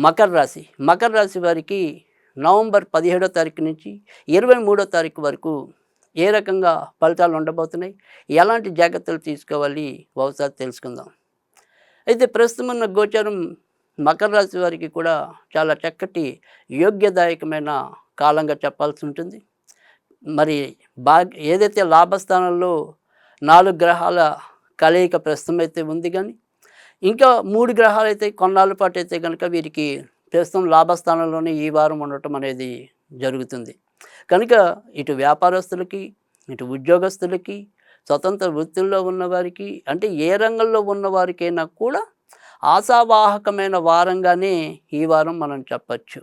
మకర రాశి వారికి నవంబర్ 17వ తారీఖు నుంచి 23వ తారీఖు వరకు ఏ రకంగా ఫలితాలు ఉండబోతున్నాయి, ఎలాంటి జాగ్రత్తలు తీసుకోవాలి ఒకసారి తెలుసుకుందాం. అయితే ప్రస్తుతం ఉన్న గోచారం మకర రాశి వారికి కూడా చాలా చక్కటి యోగ్యదాయకమైన కాలంగా చెప్పాల్సి ఉంటుంది. మరి ఏదైతే లాభస్థానంలో 4 గ్రహాల కలయిక ప్రస్తుతం అయితే ఉంది, కానీ ఇంకా 3 గ్రహాలైతే కొన్నాళ్ళ పాటు అయితే కనుక వీరికి ప్రస్తుతం లాభస్థానంలోనే ఈ వారం ఉండటం అనేది జరుగుతుంది. కనుక ఇటు వ్యాపారస్తులకి, ఇటు ఉద్యోగస్తులకి, స్వతంత్ర వృత్తుల్లో ఉన్నవారికి, అంటే ఏ రంగంలో ఉన్నవారికైనా కూడా ఆశావాహకమైన వారంగానే ఈ వారం మనం చెప్పచ్చు.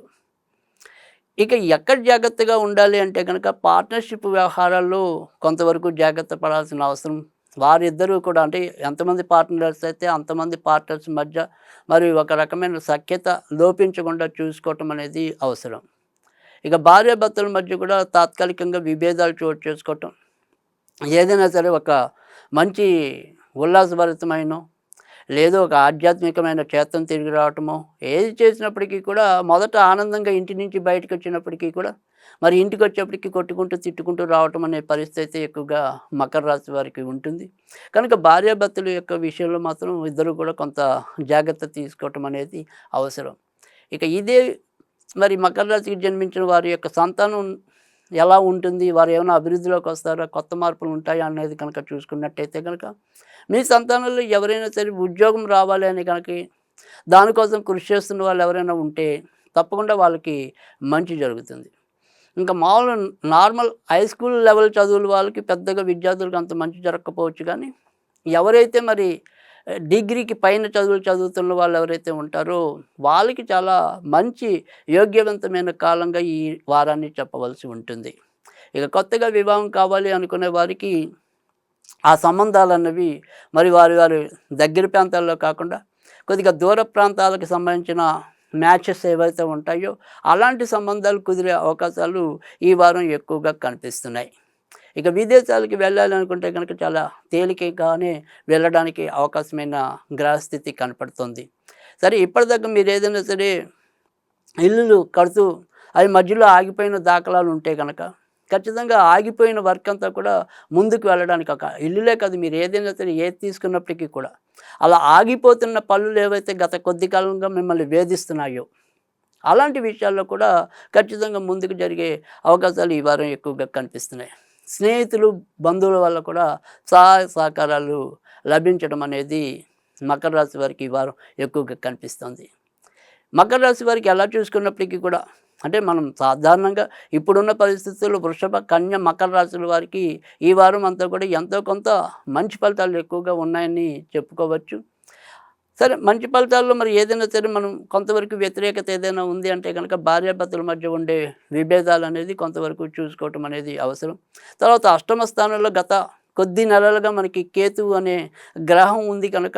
ఇక ఎక్కడ జాగ్రత్తగా ఉండాలి అంటే కనుక పార్ట్నర్షిప్ వ్యవహారాల్లో కొంతవరకు జాగ్రత్త పడాల్సిన అవసరం. వారిద్దరూ కూడా, అంటే ఎంతమంది పార్ట్నర్స్ అయితే అంతమంది పార్ట్నర్స్ మధ్య మరి ఒక రకమైన సఖ్యత లోపించకుండా చూసుకోవటం అనేది అవసరం. ఇక భార్యాభర్తల మధ్య కూడా తాత్కాలికంగా విభేదాలు చోటు చేసుకోవటం, ఏదైనా సరే ఒక మంచి ఉల్లాసభరితమైన లేదో ఒక ఆధ్యాత్మికమైన చేతన తిరిగి రావటమో, ఏది చేసినప్పటికీ కూడా మొదట ఆనందంగా ఇంటి నుంచి బయటకు వచ్చినప్పటికీ కూడా మరి ఇంటికి వచ్చేప్పటికి కొట్టుకుంటూ తిట్టుకుంటూ రావటం అనే పరిస్థితి ఎక్కువగా మకర రాశి వారికి ఉంటుంది. కనుక భార్యాభర్తల యొక్క విషయంలో మాత్రం ఇద్దరు కూడా కొంత జాగ్రత్త తీసుకోవటం అనేది అవసరం. ఇక ఇదే మరి మకర రాశికి జన్మించిన వారి యొక్క సంతానం ఎలా ఉంటుంది, వారు ఏమైనా అభివృద్ధిలోకి వస్తారా, కొత్త మార్పులు ఉంటాయా అనేది కనుక చూసుకున్నట్టయితే కనుక మీ సంతానంలో ఎవరైనా సరే ఉద్యోగం రావాలి అని కనుక దానికోసం కృషి చేస్తున్న వాళ్ళు ఎవరైనా ఉంటే తప్పకుండా వాళ్ళకి మంచి జరుగుతుంది. ఇంకా మామూలు నార్మల్ హై స్కూల్ లెవెల్ చదువుల వాళ్ళకి పెద్దగా విద్యార్థులకు అంత మంచి జరగకపోవచ్చు, కానీ ఎవరైతే మరి డిగ్రీకి పైన చదువులు చదువుతున్న వాళ్ళు ఎవరైతే ఉంటారో వాళ్ళకి చాలా మంచి యోగ్యవంతమైన కాలంగా ఈ వారాన్ని చెప్పవలసి ఉంటుంది. ఇక కొత్తగా వివాహం కావాలి అనుకునే వారికి ఆ సంబంధాలు అన్నవి మరి వారి దగ్గర ప్రాంతాల్లో కాకుండా కొద్దిగా దూర ప్రాంతాలకు సంబంధించిన మ్యాచెస్ ఏవైతే ఉంటాయో అలాంటి సంబంధాలు కుదిరే అవకాశాలు ఈ వారం ఎక్కువగా కనిపిస్తున్నాయి. ఇక విదేశాలకి వెళ్ళాలి అనుకుంటే కనుక చాలా తేలికగానే వెళ్ళడానికి అవకాశమైన గ్రహస్థితి కనపడుతుంది. సరే, ఇప్పటిదాకా మీరు ఏదైనా సరే ఇల్లులు కడుతూ అవి మధ్యలో ఆగిపోయిన దాఖలాలు ఉంటే కనుక ఖచ్చితంగా ఆగిపోయిన వర్క్ అంతా కూడా ముందుకు వెళ్ళడానికి, ఒక ఇల్లులే కాదు మీరు ఏదైనా సరే ఏది తీసుకున్నప్పటికీ కూడా అలా ఆగిపోతున్న పనులు ఏవైతే గత కొద్ది కాలంగా మిమ్మల్ని వేధిస్తున్నాయో అలాంటి విషయాల్లో కూడా ఖచ్చితంగా ముందుకు జరిగే అవకాశాలు ఈ వారం ఎక్కువగా కనిపిస్తున్నాయి. స్నేహితులు, బంధువుల వల్ల కూడా సహాయ సహకారాలు లభించడం అనేది మకర రాశి వారికి ఈ వారం ఎక్కువగా కనిపిస్తుంది. మకర రాశి వారికి ఎలా చూసుకున్నప్పటికీ కూడా, అంటే మనం సాధారణంగా ఇప్పుడున్న పరిస్థితుల్లో వృషభ, కన్య, మకర రాశుల వారికి ఈ వారం అంతా కూడా ఎంతో కొంత మంచి ఫలితాలు ఎక్కువగా ఉన్నాయని చెప్పుకోవచ్చు. సరే, మంచి ఫలితాల్లో మరి ఏదైనా సరే మనం కొంతవరకు వ్యతిరేకత ఏదైనా ఉంది అంటే కనుక భార్యాభర్తల మధ్య ఉండే విభేదాలు అనేది కొంతవరకు చూసుకోవటం అనేది అవసరం. తర్వాత అష్టమ స్థానంలో గత కొద్ది నెలలుగా మనకి కేతువు అనే గ్రహం ఉంది కనుక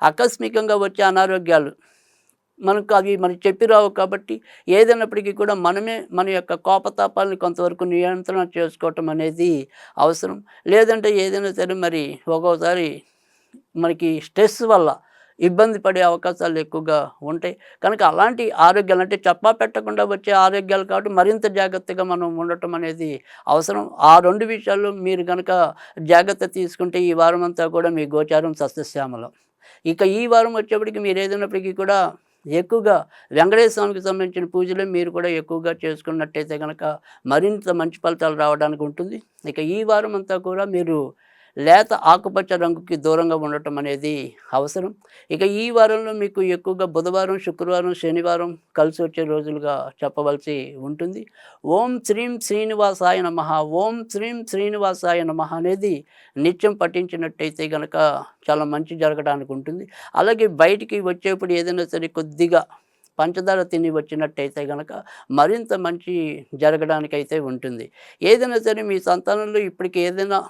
ఆకస్మికంగా వచ్చే అనారోగ్యాలు మనకు అవి మనకి చెప్పి రావు. కాబట్టి ఏదైనప్పటికీ కూడా మనమే మన యొక్క కోపతాపాలని కొంతవరకు నియంత్రణ చేసుకోవటం అనేది అవసరం. లేదంటే ఏదైనా సరే మరి ఒక్కోసారి మనకి స్ట్రెస్ వల్ల ఇబ్బంది పడే అవకాశాలు ఎక్కువగా ఉంటాయి. కనుక అలాంటి ఆరోగ్యాలు, అంటే చెప్పా పెట్టకుండా వచ్చే ఆరోగ్యాలు కాబట్టి మరింత జాగ్రత్తగా మనం ఉండటం అనేది అవసరం. ఆ 2 విషయాల్లో మీరు కనుక జాగ్రత్త తీసుకుంటే ఈ వారం అంతా కూడా మీ గోచారం సస్యశ్యామలం. ఇక ఈ వారం వచ్చేప్పటికి మీరు ఏదైనప్పటికీ కూడా ఎక్కువగా వెంకటేశ్వర స్వామికి సంబంధించిన పూజలే మీరు కూడా ఎక్కువగా చేసుకున్నట్టయితే కనుక మరింత మంచి ఫలితాలు రావడానికి ఉంటుంది. ఇక ఈ వారం అంతా కూడా మీరు లేత ఆకుపచ్చ రంగుకి దూరంగా ఉండటం అనేది అవసరం. ఇక ఈ వారంలో మీకు ఎక్కువగా బుధవారం, శుక్రవారం, శనివారం కలిసి వచ్చే రోజులుగా చెప్పవలసి ఉంటుంది. ఓం శ్రీం శ్రీనివాసాయ నమః, ఓం శ్రీం శ్రీనివాసాయ నమః అనేది నిత్యం పఠించినట్టయితే కనుక చాలా మంచి జరగడానికి ఉంటుంది. అలాగే బయటికి వచ్చేప్పుడు ఏదైనా సరే కొద్దిగా పంచదార తిని వచ్చినట్టయితే కనుక మరింత మంచి జరగడానికైతే ఉంటుంది. ఏదైనా సరే మీ సంతానంలో ఇప్పటికి ఏదైనా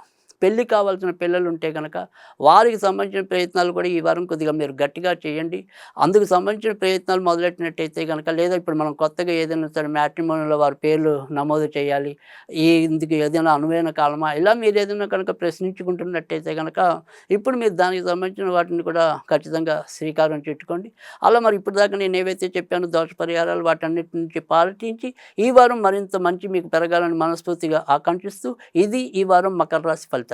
పెళ్లి కావాల్సిన పిల్లలు ఉంటే కనుక వారికి సంబంధించిన ప్రయత్నాలు కూడా ఈ వారం కొద్దిగా మీరు గట్టిగా చేయండి. అందుకు సంబంధించిన ప్రయత్నాలు మొదలెట్టినట్టయితే గనక, లేదా ఇప్పుడు మనం కొత్తగా ఏదైనా సరే మ్యాట్రిమోనీలో వారి పేర్లు నమోదు చేయాలి. ఇందుకు ఏదైనా అనువైన కాలమా? ఇలా మీరేదైనా కనుక ప్రశ్నించుకుంటున్నట్టయితే గనక, ఇప్పుడు మీరు దానికి సంబంధించిన వాటిని కూడా ఖచ్చితంగా శ్రీకారం చుట్టుకోండి. అలా మరి ఇప్పటిదాకా నేను ఏవైతే చెప్పానో దోష పరిహారాలు వాటన్నిటి నుంచి పాటించి ఈ వారం మరింత మంచి మీకు పెరగాలని మనస్ఫూర్తిగా ఆకాంక్షిస్తూ, ఇది ఈ వారం మకర రాశి ఫలితాలు.